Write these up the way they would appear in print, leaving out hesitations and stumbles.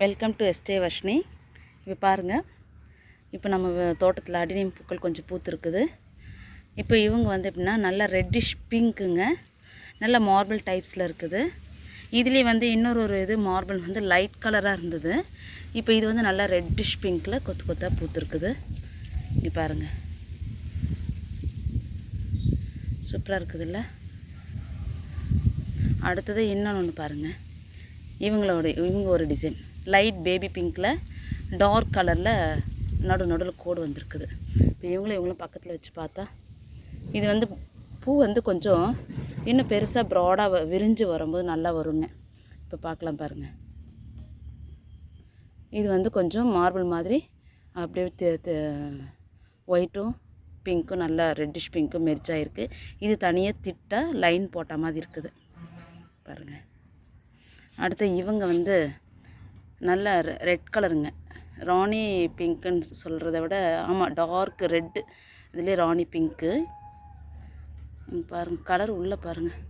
Welcome to yesterday Varshini. இப்போ பாருங்கள், இப்போ நம்ம தோட்டத்தில் அடினியம் பூக்கள் கொஞ்சம் பூத்துருக்குது. இப்போ இவங்க வந்து எப்படின்னா நல்லா ரெட்டிஷ் பிங்க்குங்க, நல்ல மார்பிள் டைப்ஸில் இருக்குது. இதுலேயே வந்து இன்னொரு இது மார்பிள் வந்து லைட் கலராக இருந்தது. இப்போ இது வந்து நல்லா ரெட்டிஷ் பிங்க்கில் கொத்து கொத்தாக பூத்துருக்குது. இங்கே பாருங்கள், சூப்பராக இருக்குதுல்ல. அடுத்தது இன்னொன்று பாருங்கள், இவங்க ஒரு டிசைன் லைட் பேபி பிங்க்கில் டார்க் கலரில் நடுவில் கோடு வந்திருக்குது. இப்போ இவங்களும் பக்கத்தில் வச்சு பார்த்தா இது வந்து பூ வந்து கொஞ்சம் இன்னும் பெருசாக ப்ராடாக விரிஞ்சு வரும்போது நல்லா வருங்க. இப்போ பார்க்கலாம் பாருங்கள், இது வந்து கொஞ்சம் மார்பிள் மாதிரி அப்படியே ஒயிட்டும் பிங்க்கும் நல்லா ரெட்டிஷ் பிங்க்கும் மெர்ஜாக இருக்குது. இது தனியாக திட்டாக லைன் போட்ட மாதிரி இருக்குது பாருங்கள். அடுத்து இவங்க வந்து நல்ல ரெட் கலருங்க, ராணி பிங்க்குன்னு சொல்கிறத விட ஆமாம் டார்க் ரெட்டு, இதுலேயே ராணி பிங்க்கு பாருங்கள். கலர் உள்ளே பாருங்கள்,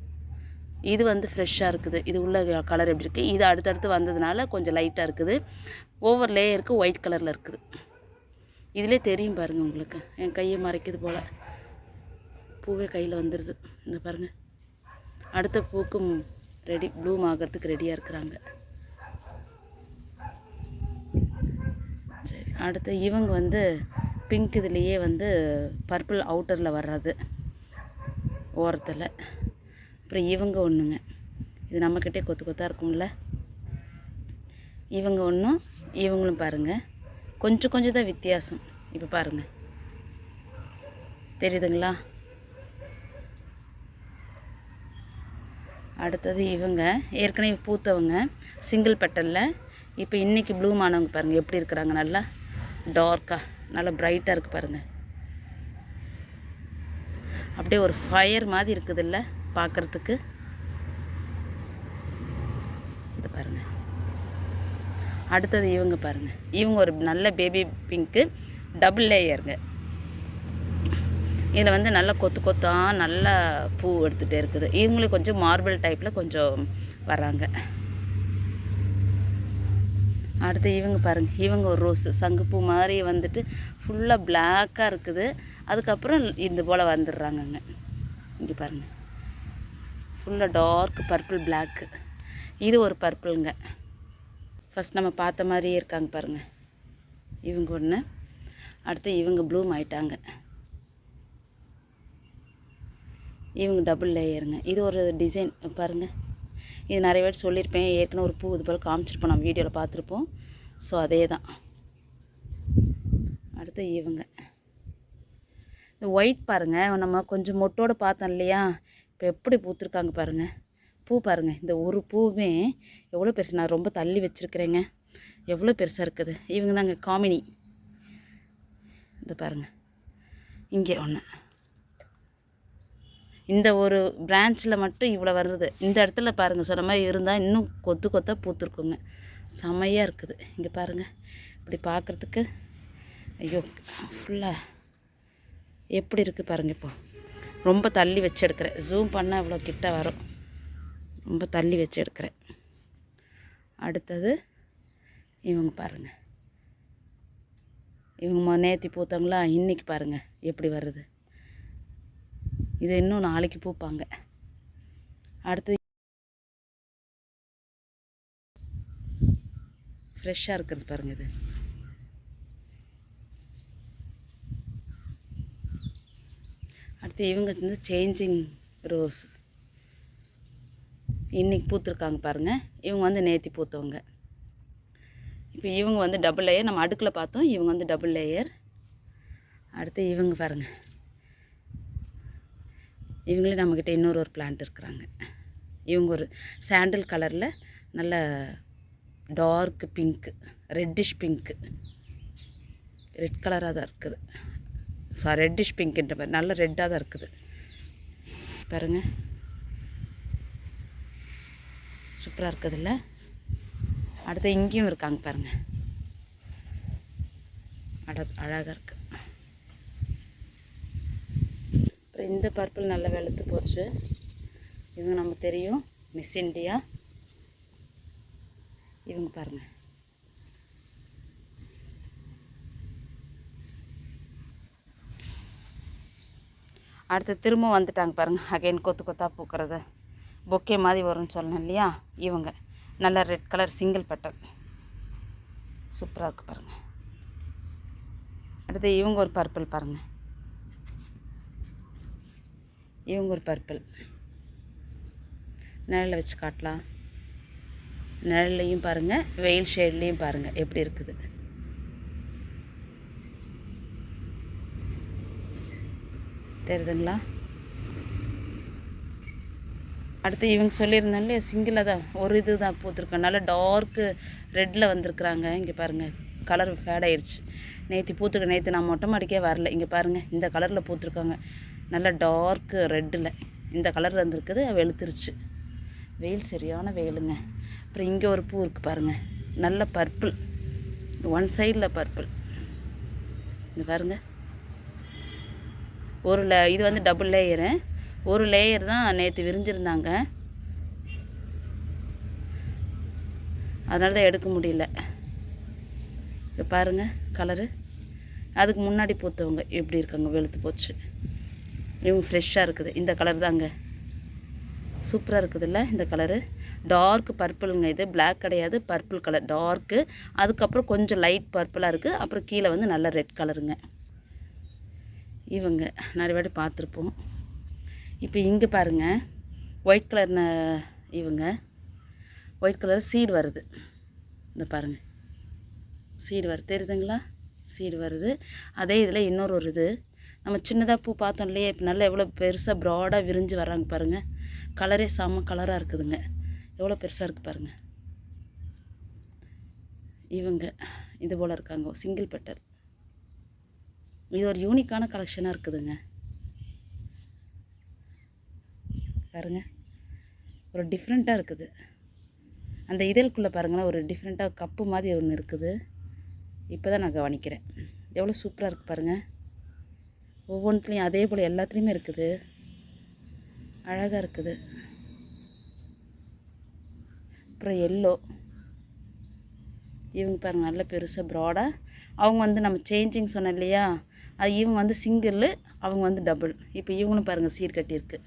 இது வந்து ஃப்ரெஷ்ஷாக இருக்குது. இது உள்ள கலர் எப்படி இருக்குது, இது அடுத்தடுத்து வந்ததுனால கொஞ்சம் லைட்டாக இருக்குது. ஓவர் லேயருக்கு ஒயிட் கலரில் இருக்குது. இதிலே தெரியும் பாருங்கள் உங்களுக்கு, என் கையை மறைக்குது போல், பூவே கையில் வந்துடுது. இந்த பாருங்கள், அடுத்த பூக்கும் ரெடி ப்ளூம் ஆகிறதுக்கு ரெடியாக இருக்கிறாங்க. சரி, அடுத்து இவங்க வந்து பிங்க் இதுலேயே வந்து பர்பிள் அவுட்டரில் வர்றது ஓரத்தில். அப்புறம் இவங்க ஒன்றுங்க, இது நம்மக்கிட்டே கொத்து கொத்தாக இருக்கும்ல. இவங்க ஒன்றும் இவங்களும் பாருங்கள், கொஞ்சம் தான் வித்தியாசம். இப்போ பாருங்கள், தெரியுதுங்களா. அடுத்தது இவங்க ஏற்கனவே பூத்தவங்க சிங்கிள் பெட்டலில். இப்போ இன்றைக்கி ப்ளூம் ஆனவங்க பாருங்கள் எப்படி இருக்கிறாங்க, நல்லா டார்க்காக நல்லா ப்ரைட்டாக இருக்குது பாருங்கள். அப்படியே ஒரு ஃபயர் மாதிரி இருக்குதுல்ல பார்க்குறதுக்கு. இது பாருங்கள். அடுத்தது இவங்க பாருங்கள், இவங்க ஒரு நல்ல பேபி பிங்க்கு டபுள் லேயருங்க. இதில் வந்து நல்லா கொத்தாக நல்லா பூ எடுத்துகிட்டே இருக்குது. இவங்களுக்கு கொஞ்சம் மார்பிள் டைப்பில் கொஞ்சம் வராங்க. அடுத்து இவங்க பாருங்கள், இவங்க ஒரு ரோஸு சங்குப்பூ மாதிரி வந்துட்டு ஃபுல்லாக பிளாக்காக இருக்குது. அதுக்கப்புறம் இந்த போல் வந்துடுறாங்கங்க. இங்கே பாருங்கள், ஃபுல்லாக டார்க் பர்பிள் பிளாக்கு. இது ஒரு பர்பிளுங்க. ஃபஸ்ட் நம்ம பார்த்த மாதிரியே இருக்காங்க பாருங்கள். இவங்க ஒன்று, அடுத்து இவங்க ப்ளூம் ஆயிட்டாங்க. இவங்க டபுள் லேயருங்க. இது ஒரு டிசைன் பாருங்கள். இது நிறைய பேர் சொல்லியிருப்பேன், ஏற்கனவே ஒரு பூ இது போல் காமிச்சிருப்போம், நம்ம வீடியோவில் பார்த்துருப்போம். ஸோ அதே தான். அடுத்து இவங்க இந்த ஒயிட் பாருங்கள், நம்ம கொஞ்சம் மொட்டோடு பார்த்தோம் இல்லையா, இப்போ எப்படி பூத்துருக்காங்க பாருங்கள். பூ பாருங்கள், இந்த ஒரு பூவே எவ்வளோ பெருசு, நான் ரொம்ப தள்ளி வச்சுருக்கிறேங்க, எவ்வளோ பெருசாக இருக்குது. இவங்க தாங்க காமினி. இந்த பாருங்கள், இங்கே ஒன்று, இந்த ஒரு பிரான்ச்சில் மட்டும் இவ்வளோ வருது. இந்த இடத்துல பாருங்கள், சொன்ன மாதிரி இருந்தால் இன்னும் கொத்தாக பூத்துருக்குங்க, செமையாக இருக்குது. இங்கே பாருங்கள், இப்படி பார்க்குறதுக்கு ஐயோ ஃபுல்லாக எப்படி இருக்குது பாருங்கள். இப்போ ரொம்ப தள்ளி வச்சு எடுக்கிறேன், ஜூம் பண்ணால் இவ்வளோ கிட்ட வரும், ரொம்ப தள்ளி வச்சு எடுக்கிறேன். அடுத்தது இவங்க பாருங்கள், இவங்க நேற்று பூத்தவங்களா, இன்றைக்கி பாருங்கள் எப்படி வருது. இது இன்னும் நாளைக்கு பூப்பாங்க. அடுத்து ஃப்ரெஷ்ஷாக இருக்கிறது பாருங்கள். இது அடுத்து இவங்க வந்து சேஞ்சிங் ரோஸ், இன்றைக்கி பூத்துருக்காங்க பாருங்கள். இவங்க வந்து நேற்று பூத்தவங்க. இப்போ இவங்க வந்து டபுள் லேயர், நம்ம அடுக்கில் பார்த்தோம், இவங்க வந்து டபுள் லேயர். அடுத்து இவங்க பாருங்கள், இவங்களே நம்மக்கிட்ட இன்னொரு பிளான்ட் இருக்கிறாங்க. இவங்க ஒரு சாண்டில் கலரில் நல்ல dark pink, reddish pink, red கலராக தான் இருக்குது. ரெட்டிஷ் பிங்க்குன்ற மாதிரி நல்ல ரெட்டாக தான் இருக்குது பாருங்கள், சூப்பராக இருக்குதுல்ல. அடுத்து இங்கேயும் இருக்காங்க பாருங்கள், அழகாக இருக்குது. அப்புறம் இந்த பர்பிள் நல்லா வெளுத்து போச்சு. இவங்க நமக்கு தெரியும், மிஸ் இண்டியா. இவங்க பாருங்கள், அடுத்து திரும்ப வந்துட்டாங்க பாருங்கள். அகைன் கொத்து கொத்தாக பூக்கிறது பொக்கே மாதிரி வரும்னு சொன்னேன் இல்லையா. இவங்க நல்ல ரெட் கலர் சிங்கிள் பெட்டல் சூப்பராக இருக்குது பாருங்கள். அடுத்து இவங்க ஒரு பர்பிள் பாருங்கள். இவங்க ஒரு பர்பிள் நிழலில் வச்சு காட்டலாம். நிழல்லையும் பாருங்கள், வெயில் ஷேட்லேயும் பாருங்கள் எப்படி இருக்குது. தெரியுதுங்களா? அடுத்து இவங்க சொல்லியிருந்தோம் இல்லையா, சிங்கிளாக தான் ஒரு இது தான் பூத்துருக்கேன். நல்லா டார்க்கு ரெட்டில் வந்திருக்குறாங்க. இங்கே பாருங்கள் கலர் ஃபேட் ஆயிடுச்சு. நேற்று நான் மொட்டை மாடிக்கே வரல. இங்கே பாருங்கள் இந்த கலரில் பூத்துருக்காங்க. நல்லா டார்க்கு ரெட்டில் இந்த கலர் வந்திருக்குது. வெளுத்துருச்சு. வெயில் சரியான வெயிலுங்க. அப்புறம் இங்கே ஒரு பூ இருக்குது பாருங்கள், நல்ல பர்பிள், ஒன் சைடில் பர்பிள். இங்கே பாருங்கள் இது வந்து டபுள் லேயரு. ஒரு லேயர் தான் நேற்று விரிஞ்சிருந்தாங்க, அதனால தான் எடுக்க முடியல. இப்போ பாருங்கள் கலரு. அதுக்கு முன்னாடி பூத்தவங்க எப்படி இருக்காங்க, வெளுத்து போச்சு. இவங்க ஃப்ரெஷ்ஷாக இருக்குது. இந்த கலர் தாங்க சூப்பராக இருக்குதுல்ல இந்த கலரு. டார்க் பர்பிளுங்க. இது பிளாக் கிடையாது, பர்பிள் கலர் டார்க்கு. அதுக்கப்புறம் கொஞ்சம் லைட் பர்பிளாக இருக்குது. அப்புறம் கீழே வந்து நல்ல ரெட் கலருங்க. இவங்க நிறைய வாட்டி பார்த்துருப்போம். இப்போ இங்கே பாருங்கள் ஒயிட் கலர்னு இவங்க ஒயிட் கலர் சீடு வருது. இந்த பாருங்கள் சீடு வருது, தெரியுதுங்களா? சீடு வருது. அதே இதில் இன்னொரு ஒரு இது நம்ம சின்னதாக பூ பார்த்தோம் இல்லையா, இப்போ நல்லா எவ்வளோ பெருசாக ப்ராடாக விரிஞ்சு வராங்க பாருங்கள். கலரே செம்ம கலராக இருக்குதுங்க. எவ்வளோ பெருசாக இருக்குது பாருங்கள். இவங்க இது போல் இருக்காங்க, சிங்கிள் பெட்டல். இது ஒரு யூனிக்கான கலெக்ஷனாக இருக்குதுங்க பாருங்கள். ஒரு டிஃப்ரெண்ட்டாக இருக்குது. அந்த இதழுக்குள்ளே பாருங்களேன் ஒரு டிஃப்ரெண்ட்டாக கப்பு மாதிரி ஒன்று இருக்குது. இப்போ தான் நான் கவனிக்கிறேன். எவ்வளோ சூப்பராக இருக்குது பாருங்கள். ஒவ்வொன்றுத்துலேயும் அதே போல் எல்லாத்துலேயுமே இருக்குது. அழகாக இருக்குது. அப்புறம் எல்லோ இவங்க பாருங்கள் நல்ல பெருசாக ப்ராடாக. அவங்க வந்து நம்ம சேஞ்சிங் சொன்னோம் இல்லையா, அது இவங்க வந்து சிங்கிள், அவங்க வந்து டபுள். இப்போ இவங்களும் பாருங்கள் சீர் கட்டியிருக்கு.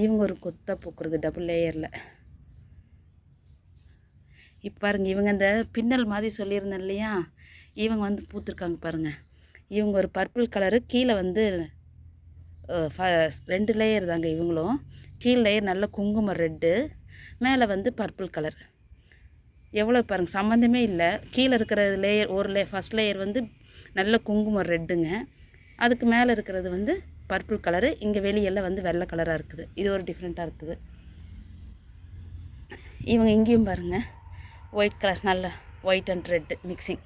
இவங்க ஒரு கொத்தாக பூக்குறது டபுள் லேயரில். இப்போ பாருங்கள் இவங்க இந்த பின்னல் மாதிரி சொல்லியிருந்தேன் இல்லையா, இவங்க வந்து பூத்துருக்காங்க பாருங்கள். இவங்க ஒரு பர்பிள் கலரு, கீழே வந்து 2 லேயர் தாங்க இவங்களும். கீழே லேயர் நல்ல குங்குமம் ரெட்டு, மேலே வந்து பர்பிள் கலர். எவ்வளோ பாருங்கள் சம்மந்தமே இல்லை. கீழே இருக்கிற லேயர் ஒரு ஃபஸ்ட் லேயர் வந்து நல்ல குங்குமம் ரெட்டுங்க. அதுக்கு மேலே இருக்கிறது வந்து பர்பிள் கலரு. இங்கே வெளியெல்லாம் வந்து வெள்ளை கலராக இருக்குது. இது ஒரு டிஃப்ரெண்ட்டாக இருக்குது. இவங்க இங்கேயும் பாருங்கள் ஒயிட் கலர், நல்ல ஒயிட் அண்ட் ரெட்டு மிக்சிங்.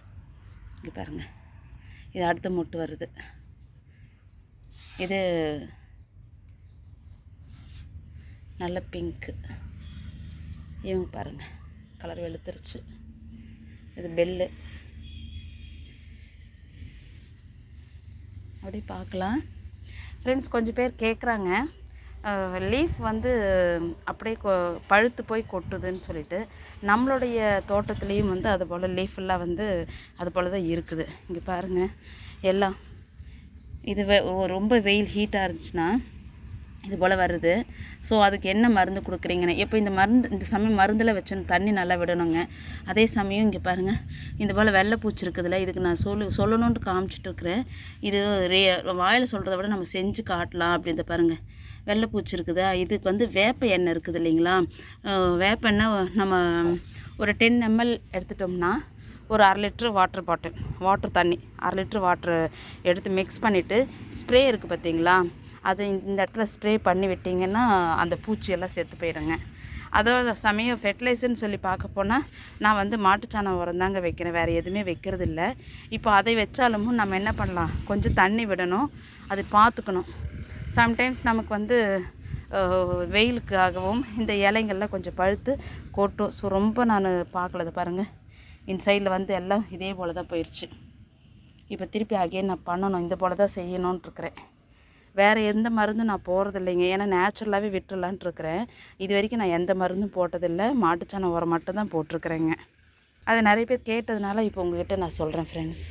இங்கே பாருங்கள் இது அடுத்த மொட்டு வருது. இது நல்ல பிங்க்கு. இவங்க பாருங்கள் கலர் வெளுத்துருச்சு. இது பெல்லு. அப்படி பார்க்கலாம் ஃப்ரெண்ட்ஸ். கொஞ்சம் பேர் கேட்குறாங்க லீஃப் வந்து அப்படியே பழுத்து போய் கொட்டுதுன்னு சொல்லிட்டு. நம்மளுடைய தோட்டத்துலேயும் வந்து அது போல் லீஃபெல்லாம் வந்து அது போல் தான் இருக்குது. இங்கே பாருங்கள் எல்லாம் இது ரொம்ப வெயில் ஹீட்டாக இருந்துச்சுன்னா இது போல் வருது. ஸோ அதுக்கு என்ன மருந்து கொடுக்குறீங்கன்னு இப்போ இந்த சமயம் மருந்தில் வச்சோன்னு தண்ணி நல்லா விடணுங்க. அதே சமயம் இங்கே பாருங்கள் இந்த போல் வெள்ளைப்பூச்சி இருக்குதுல்ல, இதுக்கு நான் சொல்லணுன்ட்டு காமிச்சிட்ருக்குறேன். இது வாயில் சொல்கிறத விட நம்ம செஞ்சு காட்டலாம் அப்படின்ற பாருங்கள். வெள்ளைப்பூச்சி இருக்குதா, இதுக்கு வந்து வேப்ப எண்ணெய் இருக்குது இல்லைங்களா. வேப்ப எண்ணெய் நம்ம ஒரு 10 ml எடுத்துட்டோம்னா ஒரு 1/2 லிட்ரு வாட்டர் தண்ணி 1/2 லிட்ரு வாட்ரு எடுத்து மிக்ஸ் பண்ணிவிட்டு ஸ்ப்ரே இருக்குது பார்த்தீங்களா, அதை இந்த இடத்துல ஸ்ப்ரே பண்ணி விட்டிங்கன்னா அந்த பூச்சியெல்லாம் செத்து போயிடுங்க. அதோட சமயம் ஃபெர்டிலைசர்னு சொல்லி பார்க்க போனால் நான் வந்து மாட்டுச்சாணம் உரம் தாங்க வைக்கிறேன், வேறு எதுவுமே வைக்கிறது இல்லை. இப்போ அதை வச்சாலும் நம்ம என்ன பண்ணலாம், கொஞ்சம் தண்ணி விடணும், அதை பார்த்துக்கணும். சம்டைம்ஸ் நமக்கு வந்து வெயிலுக்காகவும் இந்த இலைங்கள்லாம் கொஞ்சம் பழுத்து கொட்டும். ஸோ ரொம்ப நான் பார்க்கலது பாருங்கள். இன்சைடில் வந்து எல்லாம் இதே போல் தான் போயிடுச்சு. இப்போ திருப்பி அகைன் நான் பண்ணணும், இந்த போல் தான் செய்யணுன்ட்டு இருக்கிறேன். வேறு எந்த மருந்தும் நான் போகிறது இல்லைங்க, ஏன்னா நேச்சுரலாகவே விட்டுடலான்ட்டு இருக்கிறேன். இது வரைக்கும் நான் எந்த மருந்தும் போட்டதில்லை, மாட்டுச்சாணம் உரம் மட்டும் தான் போட்டிருக்கிறேங்க. அதை நிறைய பேர் கேட்டதுனால இப்போ உங்கள்கிட்ட நான் சொல்கிறேன் ஃப்ரெண்ட்ஸ்.